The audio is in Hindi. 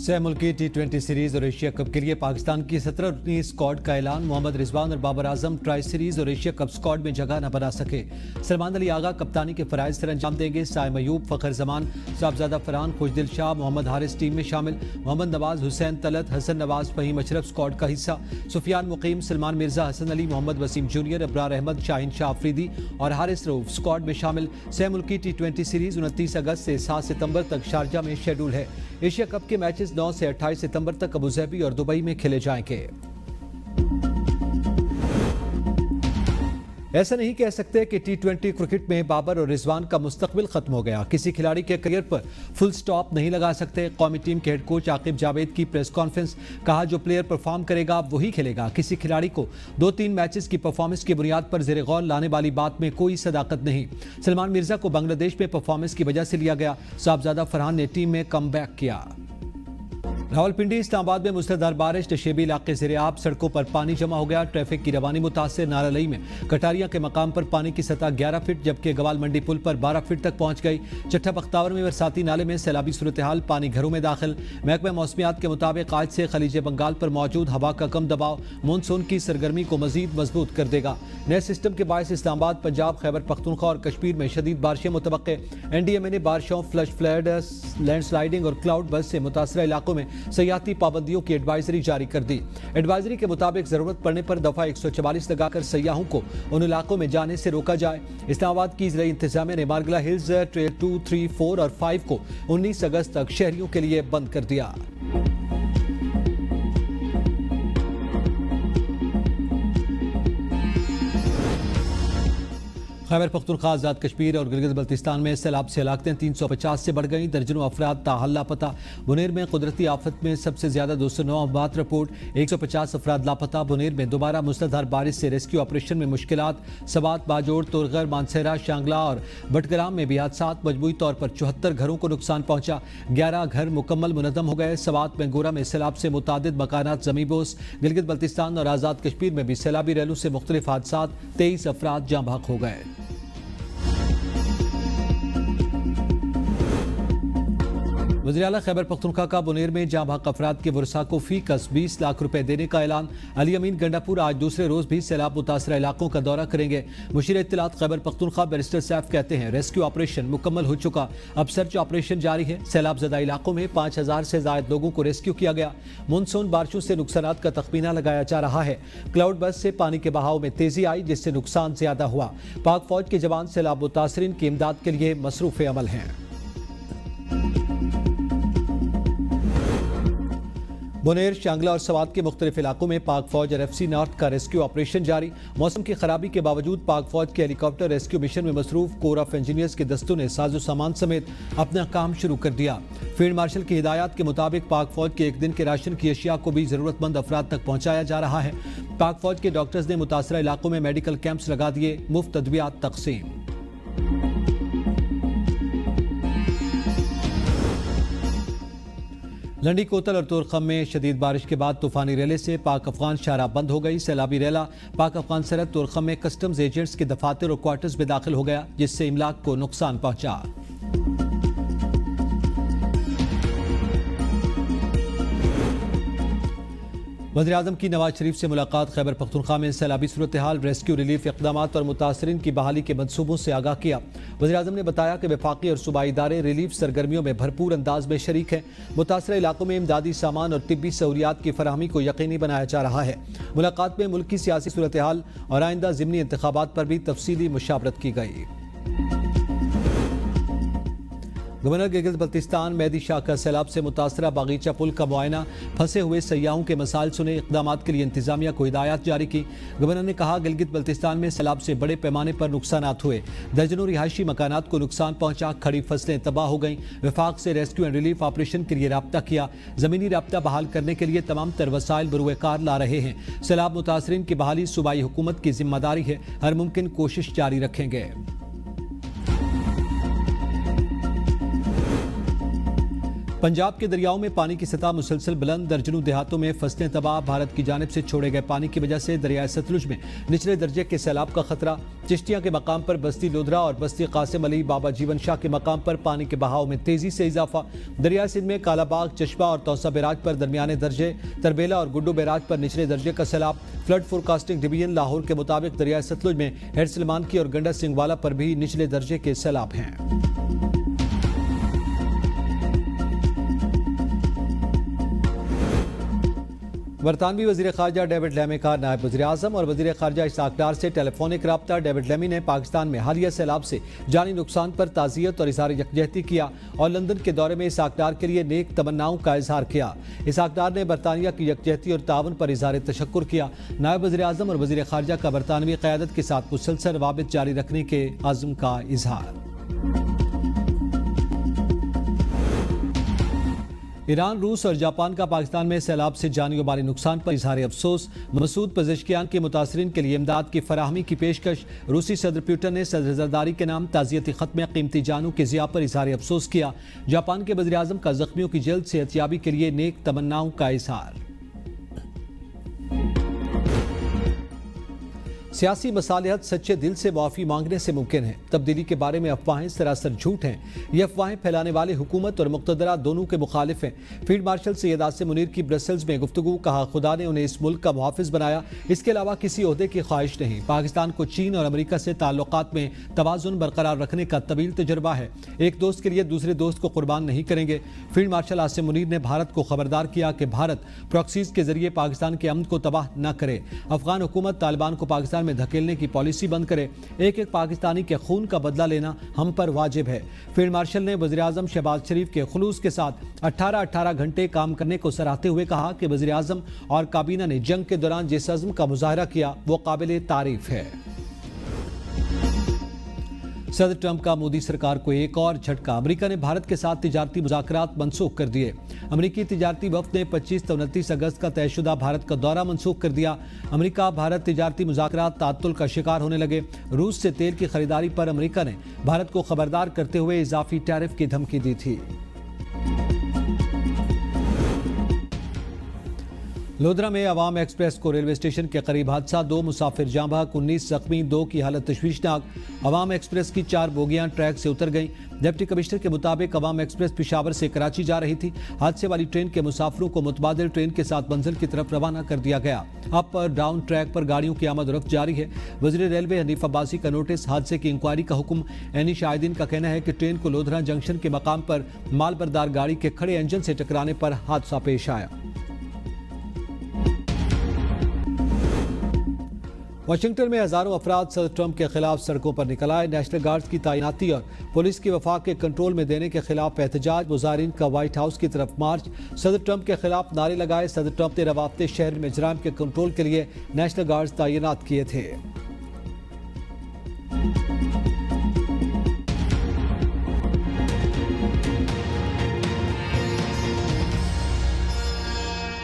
सह मुल्की T20 सीरीज और एशिया कप के लिए पाकिस्तान की 17 स्क्वाड का ऐलान। मोहम्मद रिजवान और बाबर आजम ट्राई सीरीज और एशिया कप स्क्वाड में जगह न बना सके। सलमान अली आगा कप्तानी के फराइज सर अंजाम देंगे। साइम अयूब, फखर जमान, साहबजादा फरहान, खुशदिल शाह, मोहम्मद हारिस टीम में शामिल। मोहम्मद नवाज, हुसैन तलत, हसन नवाज, फहीम अशरफ स्क्वाड का हिस्सा। सुफियान मुकीम, सलमान मिर्जा, हसन अली, मोहम्मद वसीम जूनियर, अब्रार अहमद, शाहीन शाह अफरीदी और हारिस रऊफ स्क्वाड में शामिल। सह मुल्की T20 सीरीज 29 अगस्त से 7 सितंबर तक शारजा में शेड्यूल है। एशिया कप के मैचेस 9 से 28 सितंबर तक अबुधाबी और दुबई में खेले जाएंगे। ऐसा नहीं कह सकते कि T20 क्रिकेट में बाबर और रिजवान का मुस्तकबिल खत्म हो गया। किसी खिलाड़ी के करियर पर फुल स्टॉप नहीं लगा सकते। कौमी टीम के हेड कोच आकिब जावेद की प्रेस कॉन्फ्रेंस, कहा जो प्लेयर परफॉर्म करेगा वही खेलेगा। किसी खिलाड़ी को 2-3 मैचेस की परफॉर्मेंस की बुनियाद पर ज़ेर गौर लाने वाली बात में कोई सदाकत नहीं। सलमान मिर्जा को बांग्लादेश में परफॉर्मेंस की वजह से लिया गया। साहबजादा फरहान ने टीम में कम बैक किया। रावलपिंडी इस्लामाबाद में मूसलाधार बारिश, नशेबी इलाके ज़ेर-ए-आब, सड़कों पर पानी जमा हो गया। ट्रैफिक की रवानी मुतासिर। नारालई में कटारिया के मकाम पर पानी की सतह 11 फीट जबकि गवाल मंडी पुल पर 12 फीट तक पहुंच गई। चट्टा बख्तावर में बरसाती नाले में सैलाबी सूरत हाल, पानी घरों में दाखिल। महकमा मौसमियात के मुताबिक आज से खलीज बंगाल पर मौजूद हवा का कम दबाव मानसून की सरगर्मी को मजीद मजबूत कर देगा। नए सिस्टम के बायस इस्लामाबाद, पंजाब, खैबर पख्तूनख्वा और कश्मीर में शदीद बारिशें मुतवक्के। NDMA ने बारिशों, फ्लश फ्लड, लैंडस्लाइडिंग और क्लाउड बर्स्ट से मुतासरा इलाकों में सयाहती पाबंदियों की एडवाइजरी जारी कर दी। एडवाइजरी के मुताबिक जरूरत पड़ने पर दफा 144 लगाकर सयाहों को उन इलाकों में जाने से रोका जाए। इस्लामाबाद की ज़िला इंतजामिया ने मारगला हिल्स, ट्रेल 2, 3, 4 और 5 को 19 अगस्त तक शहरियों के लिए बंद कर दिया। खैबर पख्तूनख्वा, आज़ाद कश्मीर और गिलगित बल्तिस्तान में सैलाब से हलाकतें 350 से बढ़ गईं। दर्जनों अफराद ताहाल लापता। बुनेर में कुदरती आफत में सबसे ज्यादा 209 अफवात रिपोर्ट, 150 अफराद लापता। बुनेर में दोबारा मूसलाधार बारिश से रेस्क्यू ऑपरेशन में मुश्किलात। सवात, बाजोड़, तुरगर, मानसेरा, शांगला और बटग्राम में भी हादसात। मजमूई तौर पर 74 घरों को नुकसान पहुंचा। 11 घर मुकम्मल मुनज़्ज़म हो गए। सवात में गोरा में सैलाब से मुतादिद मकानात ज़मीबोस। गिलगित बल्तिस्तान और आज़ाद कश्मीर में भी सैलाबी रैलों से मुख्तलिफ हादसात। 23 अफराद जाँ भाग हो गए। वज़ीर आला खैबर पख्तूनख्वा का बुनेर में जाँ भाग अफराद के वरसा को फी कस 20 लाख रुपए देने का ऐलान। अली अमीन गंडापुर आज दूसरे रोज भी सैलाब मुतासरा इलाकों का दौरा करेंगे। मुशीर इत्तलात खैबर पख्तूनख्वा बैरिस्टर सैफ कहते हैं रेस्क्यू ऑपरेशन मुकम्मल हो चुका, अब सर्च ऑपरेशन जारी है। सैलाब ज़दा इलाकों में 5000 से ज़ायद लोगों को रेस्क्यू किया गया। मानसून बारिशों से नुकसानात का तखमीना लगाया जा रहा है। क्लाउड बर्स्ट से पानी के बहाव में तेजी आई जिससे नुकसान ज्यादा हुआ। पाक फौज के जवान सैलाब मुतासरीन की इमदाद के लिए मसरूफ़ अमल हैं। बुनेर, शांगला और सवात के मुख्तलिफ इलाकों में पाक फौज और FC नॉर्थ का रेस्क्यू ऑपरेशन जारी। मौसम की खराबी के बावजूद पाक फौज के हेलीकॉप्टर रेस्क्यू मिशन में मसरूफ कोर ऑफ इंजीनियर्स के दस्तों ने साजो सामान समेत अपना काम शुरू कर दिया। फील्ड मार्शल की हिदायत के मुताबिक पाक फौज के एक दिन के राशन की अशिया को भी जरूरतमंद अफराद तक पहुंचाया जा रहा है। पाक फौज के डॉक्टर्स ने मुतासरा इलाकों में मेडिकल कैंप्स लगा दिए। मुफ्त अद्वियात तकसीम। लंडी, कोतल और तोरखम में शदीद बारिश के बाद तूफानी रेले से पाक अफगान शाहराह बंद हो गई। सैलाबी रेला पाक अफगान सरहद तोरखम में कस्टम्स एजेंट्स के दफातर और क्वार्टर्स में दाखिल हो गया जिससे इमलाक को नुकसान पहुंचा। वज़ीर-ए-आज़म की नवाज शरीफ से मुलाकात। खैबर पख्तूनख्वा में सैलाबी सूरत हाल, रेस्क्यू, रिलीफ इक़दाम और मुतासरीन की बहाली के मनसूबों से आगाह किया। वज़ीर-ए-आज़म ने बताया कि वफाकी और सूबाई इदारे रिलीफ सरगर्मियों में भरपूर अंदाज में शरीक हैं। मुतासरा इलाकों में इमदादी सामान और तिब्बी सहूलियात की फराहमी को यकीनी बनाया जा रहा है। मुलाकात में मुल्क की सियासी सूरत हाल और आइंदा ज़िमनी इंतखाबात पर भी तफसीली मुशावरत की गई। गवर्नर गिलगित बल्तिस्तान मेहदी शाह का सैलाब से मुतासरा बागीचा पुल का मुआयना, फंसे हुए सयाहों के मसाइल सुने, इक़दाम के लिए इंतजामिया को हिदायत जारी की। गवर्नर ने कहा गिलगित बल्तिस्तान में सैलाब से बड़े पैमाने पर नुकसानात हुए। दर्जनों रिहायशी मकानात को नुकसान पहुंचा। खड़ी फसलें तबाह हो गईं। वफाक से रेस्क्यू एंड रिलीफ ऑपरेशन के लिए राब्ता किया। ज़मीनी राब्ता बहाल करने के लिए तमाम तर वसाइल बरूएकार ला रहे हैं। सैलाब मुतासरीन की बहाली सूबाई हुकूमत की जिम्मेदारी है। हर मुमकिन कोशिश जारी रखेंगे। पंजाब के दरियाओं में पानी की सतह मुसलसल बुलंद, दर्जनों देहातों में फसलें तबाह। भारत की जानिब से छोड़े गए पानी की वजह से दरियाए सतलुज में निचले दर्जे के सैलाब का खतरा। चिश्तिया के मकाम पर बस्ती लोधरा और बस्ती कासिम अली बाबा जीवन शाह के मकाम पर पानी के बहाव में तेजी से इजाफा। दरियाए सिंध में कालाबाग, चश्मा और तौसा बैराज पर दरमियाने दर्जे, तरबेला और गुड्डू बैराज पर निचले दर्जे का सैलाब। फ्लड फोरकास्टिंग डिवीजन लाहौर के मुताबिक दरियाए सतलुज में हेड सलमान की और गंडा सिंहवाला पर भी निचले दर्जे के सैलाब हैं। बरतानवी वज़ीर ख़ारजा डेविड लैमी का नायब वज़ीर आज़म और वज़ीर ख़ारजा इसाक डार से टेलीफोनिक रब्ता। डेविड लैमी ने पाकिस्तान में हालिया सैलाब से जानी नुकसान पर ताज़ियत और इज़हार यकजहती किया और लंदन के दौरे में इसाक डार के लिए नेक तमन्नाओं का इजहार किया। इसाक डार ने बरतानिया की यकजहती और तावन पर इज़हार तशक्कुर किया। नायब वज़ीर आज़म और वज़ीर ख़ारजा का बरतानवी क़यादत के साथ मुसलसल रवाबित जारी रखने के आज़म का इजहार। ईरान, रूस और जापान का पाकिस्तान में सैलाब से जानी और माली नुकसान पर इजहार अफसोस। मसूद पज़ेश्कियान के मुतासरीन के लिए इमदाद की फराहमी की पेशकश। रूसी सदर पुतिन ने सदर ज़रदारी के नाम ताज़ियती ख़त में कीमती जानों के ज़िया पर इजहार अफसोस किया। जापान के वज़ीर आज़म का ज़ख्मियों की जल्द सेहतयाबी के लिए नेक तमन्नाओं का इजहार। सियासी मसालिहत सच्चे दिल से माफ़ी मांगने से मुमकिन है। तब्दीली के बारे में अफवाहें सरासर झूठ हैं। ये अफवाहें फैलाने वाले हुकूमत और मुक़तदरा दोनों के मुखालिफ हैं। फील्ड मार्शल सैयद आसिम मुनीर की ब्रसेल्स में गुफ्तगू। कहा, खुदा ने उन्हें इस मुल्क का मुहाफ़िज़ बनाया, इसके अलावा किसी ओहदे की ख्वाहिश नहीं। पाकिस्तान को चीन और अमेरिका से ताल्लुकात में तवाज़ुन बरकरार रखने का तवील तजर्बा है। एक दोस्त के लिए दूसरे दोस्त को कुर्बान नहीं करेंगे। फील्ड मार्शल आसिम मुनीर ने भारत को खबरदार किया कि भारत प्रॉक्सीज के जरिए पाकिस्तान के अमन को तबाह न करे। अफगान हुकूमत तालिबान को पाकिस्तान में धकेलने की पॉलिसी बंद करे। एक एक पाकिस्तानी के खून का बदला लेना हम पर वाजिब है। फील्ड मार्शल ने वज़ीर आज़म शहबाज शरीफ के खुलूस के साथ 18 घंटे काम करने को सराहते हुए कहा कि वज़ीर आज़म और काबीना ने जंग के दौरान जिस अज़्म का मुज़ाहरा किया वो काबिल तारीफ है। सदर ट्रंप का मोदी सरकार को एक और झटका। अमेरिका ने भारत के साथ तिजारती मुज़ाकरात मनसूख कर दिए। अमेरिकी तिजारती वफ़द ने 25 से 29 अगस्त का तयशुदा भारत का दौरा मनसूख कर दिया। अमेरिका भारत तिजारती मुज़ाकरात ताअत्तुल का शिकार होने लगे। रूस से तेल की खरीदारी पर अमेरिका ने भारत को खबरदार करते हुए इजाफी टैरिफ की धमकी दी थी। लोधरा में अवाम एक्सप्रेस को रेलवे स्टेशन के करीब हादसा। 2 मुसाफिर जाँ बहक, 19 जख्मी, 2 की हालत तशवीशनाक। अवाम एक्सप्रेस की 4 बोगियां ट्रैक से उतर गईं। डिप्टी कमिश्नर के मुताबिक अवाम एक्सप्रेस पेशावर से कराची जा रही थी। हादसे वाली ट्रेन के मुसाफिरों को मुतबादिल ट्रेन के साथ मंजिल की तरफ रवाना कर दिया गया। अप और डाउन ट्रैक पर गाड़ियों की आमद रफ्त जारी है। वज़ीर रेलवे हनीफ अब्बासी का नोटिस, हादसे की इंक्वायरी का हुक्म। एनी शाहिदीन का कहना है कि ट्रेन को लोधरा जंक्शन के मकाम पर मालबरदार गाड़ी के खड़े इंजन से टकराने पर हादसा पेश आया। वाशिंगटन में हजारों अफराद सदर ट्रंप के खिलाफ सड़कों पर निकल आए। नेशनल गार्ड्स की तैनाती और पुलिस की वफाक के कंट्रोल में देने के खिलाफ एहतजाज। मुजाहिरीन का व्हाइट हाउस की तरफ मार्च। सदर ट्रंप के खिलाफ नारे लगाए। सदर ट्रंप ने रवाबते शहर में इजराम के कंट्रोल के लिए नेशनल गार्ड्स तैनात किए थे।